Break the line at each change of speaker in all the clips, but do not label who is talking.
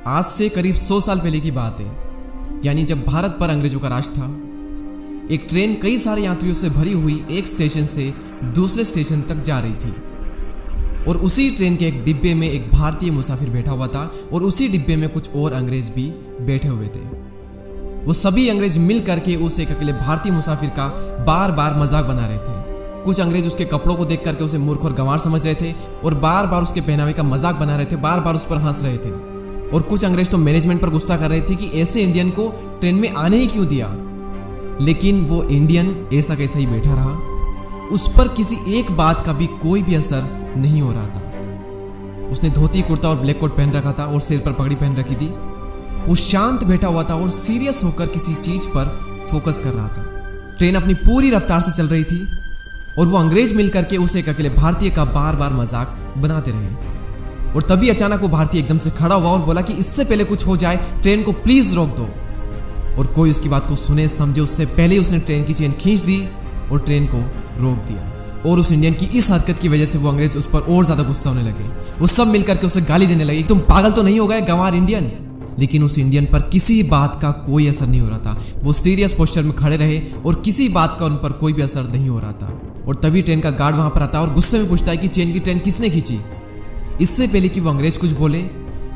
आज से करीब 100 साल पहले की बात है, यानी जब भारत पर अंग्रेजों का राज था। एक ट्रेन कई सारे यात्रियों से भरी हुई एक स्टेशन से दूसरे स्टेशन तक जा रही थी और उसी ट्रेन के एक डिब्बे में एक भारतीय मुसाफिर बैठा हुआ था और उसी डिब्बे में कुछ और अंग्रेज भी बैठे हुए थे। वो सभी अंग्रेज मिल करके उस एक अकेले भारतीय मुसाफिर का बार बार मजाक बना रहे थे। कुछ अंग्रेज उसके कपड़ों को देख करके उसे मूर्ख और गंवार समझ रहे थे और बार बार उसके पहनावे का मजाक बना रहे थे, बार बार उस पर हंस रहे थे। और कुछ अंग्रेज तो मैनेजमेंट पर गुस्सा कर रहे थे कि ऐसे इंडियन को ट्रेन में आने ही क्यों दिया। लेकिन वो इंडियन ऐसा कैसा ही बैठा रहा, उस पर किसी एक बात का भी कोई भी असर नहीं हो रहा था। उसने धोती कुर्ता और ब्लैक कोट पहन रखा था और सिर पर पगड़ी पहन रखी थी। वो शांत बैठा हुआ था और सीरियस होकर किसी चीज पर फोकस कर रहा था। ट्रेन अपनी पूरी रफ्तार से चल रही थी और वो अंग्रेज मिलकर के उसे एक अकेले भारतीय का बार बार मजाक बनाते रहे। और तभी अचानक वो भारतीय एकदम से खड़ा हुआ और बोला कि इससे पहले कुछ हो जाए ट्रेन को प्लीज रोक दो। और कोई उसकी बात को सुने समझे उससे पहले उसने ट्रेन की चेन खींच दी और ट्रेन को रोक दिया। और उस इंडियन की इस हरकत की वजह से वो अंग्रेज उस पर और ज्यादा गुस्सा होने लगे। वो सब मिलकर के उसे गाली देने लगे, तुम पागल तो नहीं हो गए गंवार इंडियन। लेकिन उस इंडियन पर किसी बात का कोई असर नहीं हो रहा था। वो सीरियस पोस्चर में खड़े रहे और किसी बात का उन पर कोई भी असर नहीं हो रहा था। और तभी ट्रेन का गार्ड वहां पर आता है और गुस्से में पूछता है कि चेन की ट्रेन किसने खींची। इससे पहले कि वो अंग्रेज कुछ बोले,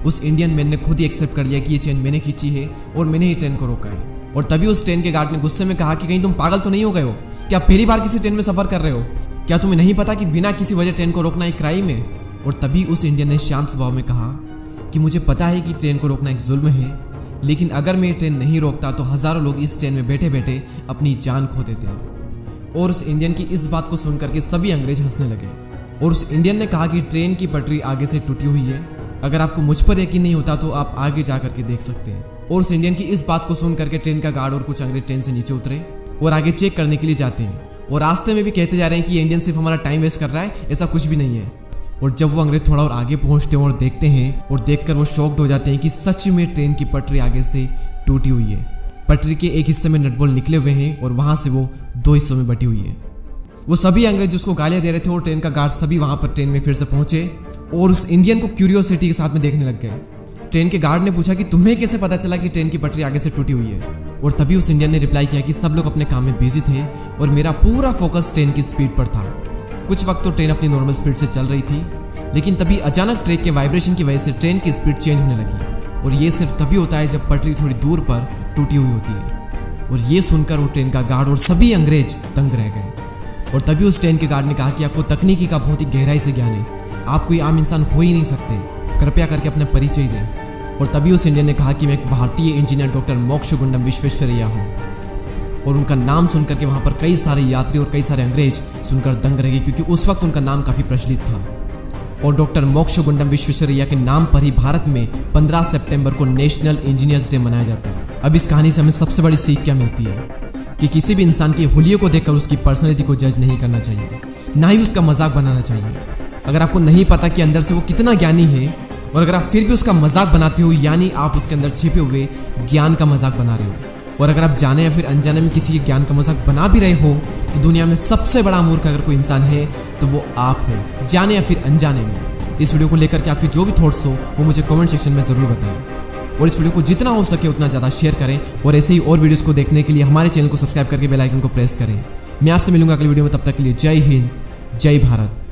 उस इंडियन मैन ने खुद ही एक्सेप्ट कर लिया कि ये चेन मैंने खींची है और मैंने ही ट्रेन को रोका है। और तभी उस ट्रेन के गार्ड ने गुस्से में कहा कि कहीं तुम पागल तो नहीं हो गए हो, क्या पहली बार किसी ट्रेन में सफर कर रहे हो, क्या तुम्हें नहीं पता कि बिना किसी वजह ट्रेन को रोकना एक क्राइम है। और तभी उस इंडियन ने शांत स्वभाव में कहा कि मुझे पता है कि ट्रेन को रोकना एक जुल्म है, लेकिन अगर मैं ट्रेन नहीं रोकता तो हजारों लोग इस ट्रेन में बैठे बैठे अपनी जान खो देते हैं। और उस इंडियन की इस बात को सुनकर के सभी अंग्रेज हंसने लगे। और उस इंडियन ने कहा कि ट्रेन की पटरी आगे से टूटी हुई है, अगर आपको मुझ पर यकीन नहीं होता तो आप आगे जा करके देख सकते हैं। और उस इंडियन की इस बात को सुन करके ट्रेन का गार्ड और कुछ अंग्रेज ट्रेन से नीचे उतरे और आगे चेक करने के लिए जाते हैं। और रास्ते में भी कहते जा रहे हैं कि ये इंडियन सिर्फ हमारा टाइम वेस्ट कर रहा है, ऐसा कुछ भी नहीं है। और जब वो अंग्रेज थोड़ा और आगे पहुंचते हैं और देखते हैं और देखकर वो शॉक्ड हो जाते हैं कि सच में ट्रेन की पटरी आगे से टूटी हुई है। पटरी के एक हिस्से में नटबोल्ट निकले हुए हैं और वहां से वो दो हिस्सों में बटी हुई है। वो सभी अंग्रेज उसको गालियां दे रहे थे और ट्रेन का गार्ड सभी वहां पर ट्रेन में फिर से पहुंचे और उस इंडियन को क्यूरियोसिटी के साथ में देखने लग गए। ट्रेन के गार्ड ने पूछा कि तुम्हें कैसे पता चला कि ट्रेन की पटरी आगे से टूटी हुई है। और तभी उस इंडियन ने रिप्लाई किया कि सब लोग अपने काम में बिजी थे और मेरा पूरा फोकस ट्रेन की स्पीड पर था। कुछ वक्त तो ट्रेन अपनी नॉर्मल स्पीड से चल रही थी, लेकिन तभी अचानक ट्रैक के वाइब्रेशन की वजह से ट्रेन की स्पीड चेंज होने लगी। और ये सिर्फ तभी होता है जब पटरी थोड़ी दूर पर टूटी हुई होती है। और ये सुनकर वो ट्रेन का गार्ड और सभी अंग्रेज दंग रह गए। और तभी उस ट्रेन के गार्ड ने कहा कि आपको तकनीकी का बहुत ही गहराई से ज्ञान है, आप कोई आम इंसान हो ही नहीं सकते, कृपया करके अपना परिचय दें। और तभी उस इंडियन ने कहा कि मैं एक भारतीय इंजीनियर डॉक्टर मोक्षगुंडम विश्वेश्वरैया हूँ। और उनका नाम सुनकर के वहाँ पर कई सारे यात्री और कई सारे अंग्रेज सुनकर दंग रह गए, क्योंकि उस वक्त उनका नाम काफ़ी प्रचलित था। और डॉक्टर मोक्षगुंडम विश्वेश्वरैया के नाम पर ही भारत में 15 सितंबर को नेशनल इंजीनियर्स डे मनाया जाता है। अब इस कहानी से हमें सबसे बड़ी सीख क्या मिलती है कि किसी भी इंसान के हुलिये को देखकर उसकी पर्सनैलिटी को जज नहीं करना चाहिए, ना ही उसका मजाक बनाना चाहिए। अगर आपको नहीं पता कि अंदर से वो कितना ज्ञानी है और अगर आप फिर भी उसका मजाक बनाते हो, यानी आप उसके अंदर छिपे हुए ज्ञान का मजाक बना रहे हो। और अगर आप जाने या फिर अनजाने में किसी के ज्ञान का मजाक बना भी रहे हो तो दुनिया में सबसे बड़ा मूर्ख अगर कोई इंसान है तो वो आप हो, जाने या फिर अनजाने में। इस वीडियो को लेकर के आपके जो भी थॉट्स हो वो मुझे कमेंट सेक्शन में ज़रूर बताएं। और इस वीडियो को जितना हो सके उतना ज़्यादा शेयर करें और ऐसे ही और वीडियोस को देखने के लिए हमारे चैनल को सब्सक्राइब करके बेल आइकन को प्रेस करें। मैं आपसे मिलूंगा अगली वीडियो में, तब तक के लिए जय हिंद, जय भारत।